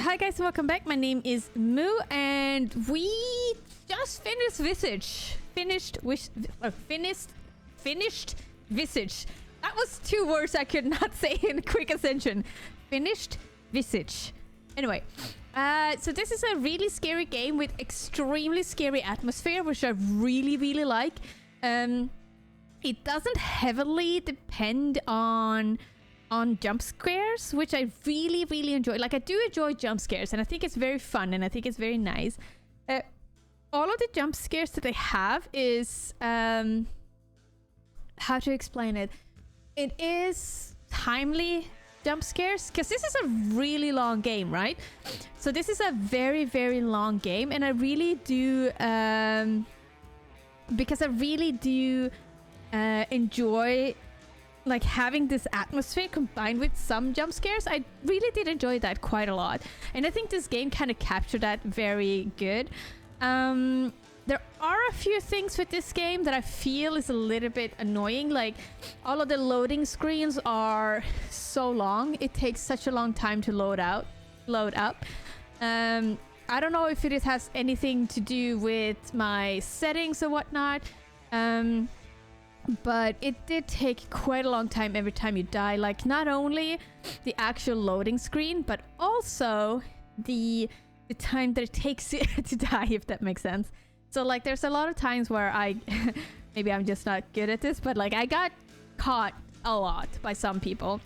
Hi guys, welcome back. My name is Moo, and we just finished Visage. Finished Visage. That was two words I could not say in quick ascension. Finished Visage. Anyway, so this is a really scary game with extremely scary atmosphere, which I really like. It doesn't heavily depend on jump scares, which I really enjoy. Like, I do enjoy jump scares, and I think it's very fun, and I think it's very nice. All of the jump scares that they have is how to explain it. It is timely jump scares, because this is a really long game, right? So this is a very long game, and I really do because I really do enjoy like having this atmosphere combined with some jump scares. I really did enjoy that quite a lot, and I think this game kind of captured that very good. There are a few things with this game that I feel is a little bit annoying. Like, all of the loading screens are so long. It takes such a long time to load up. I don't know if it has anything to do with my settings or whatnot. But it did take quite a long time every time you die. Like, not only the actual loading screen, but also the time that it takes to die, if that makes sense. So, like, there's a lot of times where maybe I'm just not good at this, but like, I got caught a lot by some people.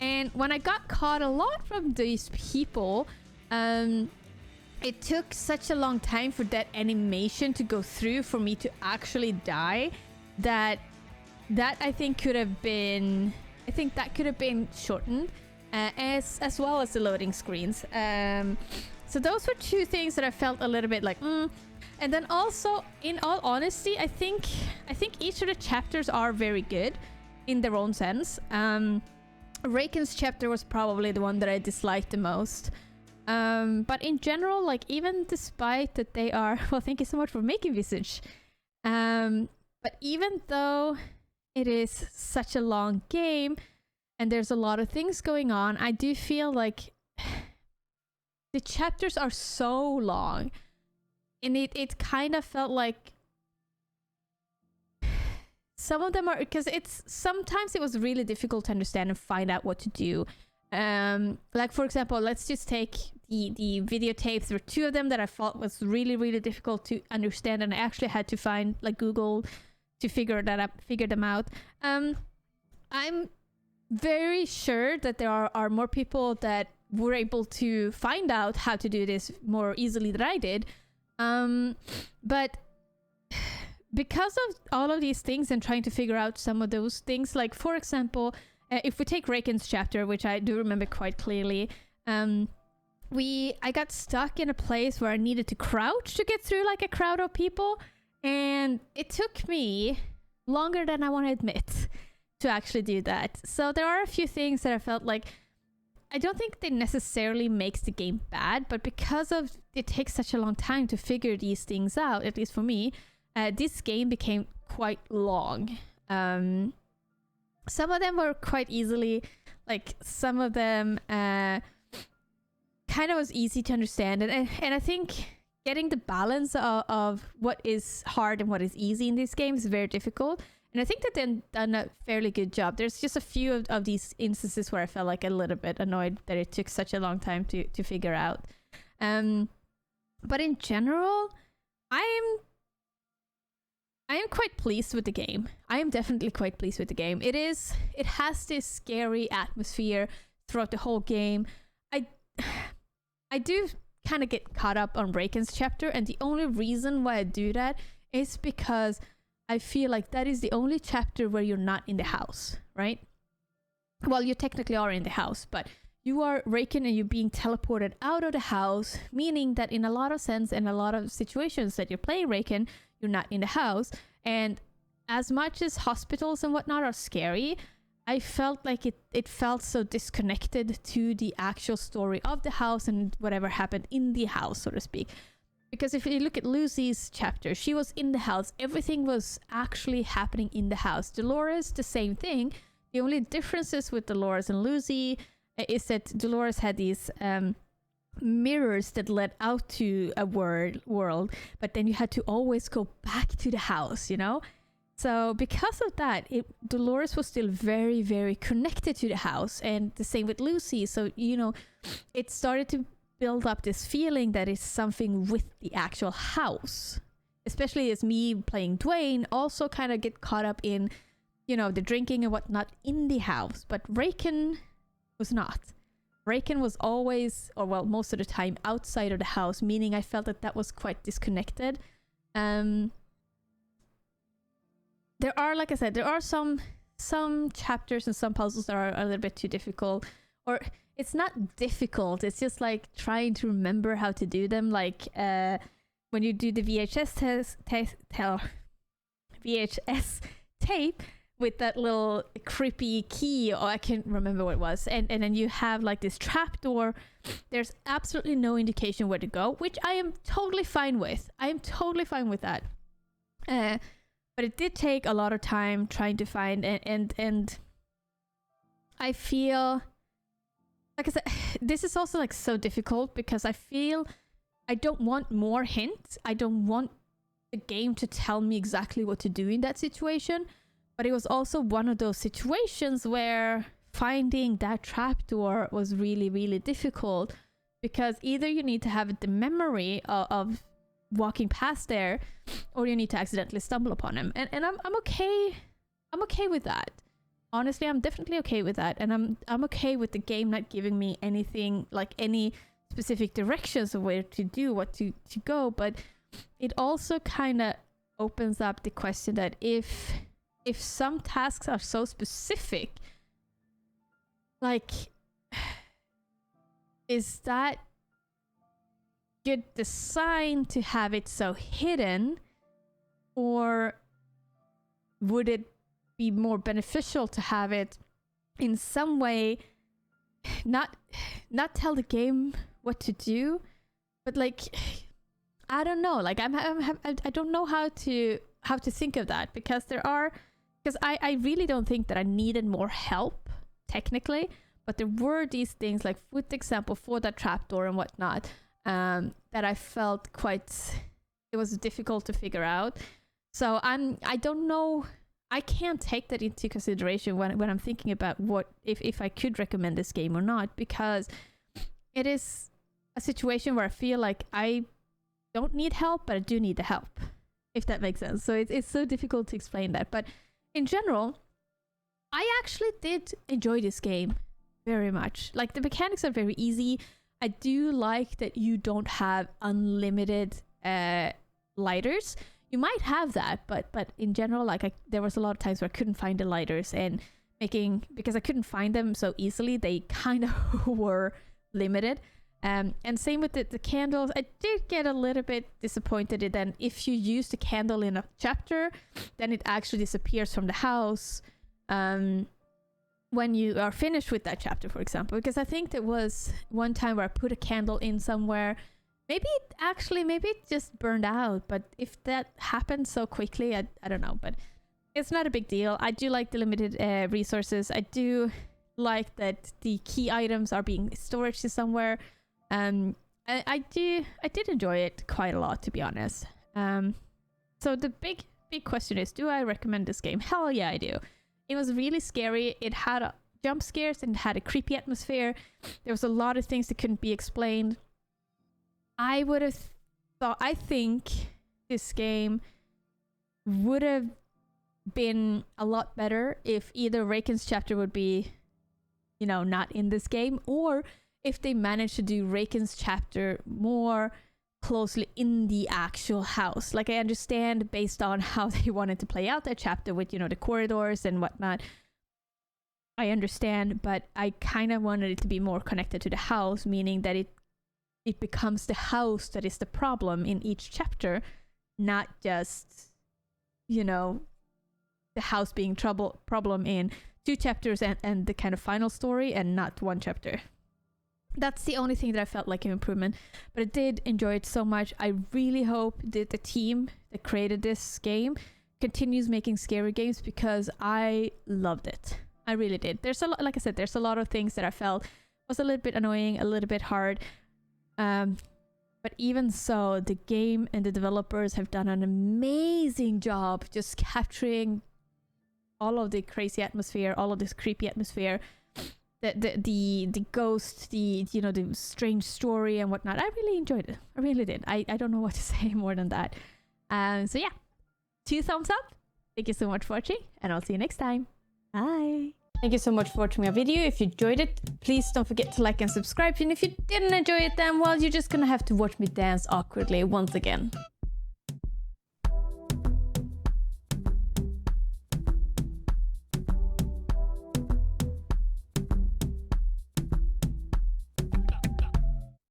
And when I got caught a lot from these people, it took such a long time for that animation to go through for me to actually die that I think could have been shortened, as well as the loading screens. So those were two things that I felt a little bit like And then also, in all honesty, I think each of the chapters are very good in their own sense. Raken's chapter was probably the one that I disliked the most. But in general, like, even despite that they are well, thank you so much for making Visage. But even though it is such a long game and there's a lot of things going on, I do feel like the chapters are so long, and it kind of felt like some of them are, because sometimes it was really difficult to understand and find out what to do. Like, for example, let's just take the videotapes. There were two of them that I thought was really difficult to understand, and I actually had to find, like, Google to figure them out. I'm very sure that there are more people that were able to find out how to do this more easily than I did. But because of all of these things and trying to figure out some of those things, like, for example, if we take Raken's chapter, which I do remember quite clearly, I got stuck in a place where I needed to crouch to get through, like, a crowd of people, and it took me longer than I want to admit to actually do that. So there are a few things that I felt like, I don't think they necessarily makes the game bad, but because of it takes such a long time to figure these things out, at least for me, this game became quite long. Some of them were quite easily, like, some of them kind of was easy to understand, and I think getting the balance of what is hard and what is easy in this game is very difficult. And I think that they've done a fairly good job. There's just a few of these instances where I felt like a little bit annoyed that it took such a long time to figure out. But in general, I am quite pleased with the game. I am definitely quite pleased with the game. It has this scary atmosphere throughout the whole game. I do kind of get caught up on Raken's chapter, and the only reason why I do that is because I feel like that is the only chapter where you're not in the house, right? Well, you technically are in the house, but you are Raken and you're being teleported out of the house, meaning that in a lot of sense, in a lot of situations that you're playing Raken, you're not in the house. And as much as hospitals and whatnot are scary, I felt like it felt so disconnected to the actual story of the house and whatever happened in the house, so to speak. Because if you look at Lucy's chapter, she was in the house. Everything was actually happening in the house. Dolores, the same thing. The only differences with Dolores and Lucy is that Dolores had these mirrors that led out to a world, but then you had to always go back to the house, you know? So because of that, Dolores was still very, very connected to the house, and the same with Lucy. So, you know, it started to build up this feeling that it's something with the actual house. Especially as me playing Dwayne also kind of get caught up in, you know, the drinking and whatnot in the house. But Raken was not. Raken was always, or well, most of the time outside of the house, meaning I felt that that was quite disconnected. There are, like I said, there are some chapters and some puzzles that are a little bit too difficult. Or it's not difficult, it's just like trying to remember how to do them. Like when you do the VHS tape with that little creepy key, or I can't remember what it was, and then you have like this trap door. There's absolutely no indication where to go, which I am totally fine with. I am totally fine with that. But it did take a lot of time trying to find, and I feel, like I said, this is also like so difficult because I feel I don't want more hints. I don't want the game to tell me exactly what to do in that situation. But it was also one of those situations where finding that trapdoor was really, really difficult, because either you need to have the memory of walking past there, or you need to accidentally stumble upon him. And I'm okay. I'm okay with that. Honestly, I'm definitely okay with that. And I'm okay with the game not giving me anything, like any specific directions of where to do, what to go. But it also kind of opens up the question that if some tasks are so specific, like, is that good design to have it so hidden, or would it be more beneficial to have it in some way not tell the game what to do, but like, I don't know, like I don't know how to think of that, because I really don't think that I needed more help technically, but there were these things, like with the example for that trapdoor and whatnot, that I felt it was difficult to figure out. So I don't know, I can't take that into consideration when I'm thinking about what if I could recommend this game or not, because it is a situation where I feel like I don't need help, but I do need the help, if that makes sense. So it's so difficult to explain that. But in general, I actually did enjoy this game very much. Like, the mechanics are very easy. I do like that you don't have unlimited lighters. You might have that, but in general, like there was a lot of times where I couldn't find the lighters, and because I couldn't find them so easily, they kind of were limited. And same with the candles. I did get a little bit disappointed in that if you use the candle in a chapter, then it actually disappears from the house when you are finished with that chapter, for example. Because I think there was one time where I put a candle in somewhere. Maybe it just burned out. But if that happened so quickly, I don't know. But it's not a big deal. I do like the limited resources. I do like that the key items are being stored somewhere. I did enjoy it quite a lot, to be honest. So the big question is, do I recommend this game? Hell yeah, I do. It was really scary. It had jump scares and it had a creepy atmosphere. There was a lot of things that couldn't be explained. I think this game would have been a lot better if either Raken's chapter would be, not in this game, or if they managed to do Raken's chapter more closely in the actual house. Like, I understand based on how they wanted to play out that chapter with, the corridors and whatnot. I understand, but I kind of wanted it to be more connected to the house, meaning that it becomes the house that is the problem in each chapter, not just, the house being problem in 2 chapters and the kind of final story, and not 1 chapter. That's the only thing that I felt like an improvement, but I did enjoy it so much. I really hope that the team that created this game continues making scary games, because I loved it. I really did. There's a lot, like I said, there's a lot of things that I felt was a little bit annoying, a little bit hard. But even so, the game and the developers have done an amazing job just capturing all of the crazy atmosphere, all of this creepy atmosphere, the ghost, the strange story and whatnot. I really enjoyed it. I really did. I don't know what to say more than that. So yeah, 2 thumbs up. Thank you so much for watching, and I'll see you next time. Bye. Thank you so much for watching my video. If you enjoyed it, please don't forget to like and subscribe. And if you didn't enjoy it, then well, you're just gonna have to watch me dance awkwardly once again.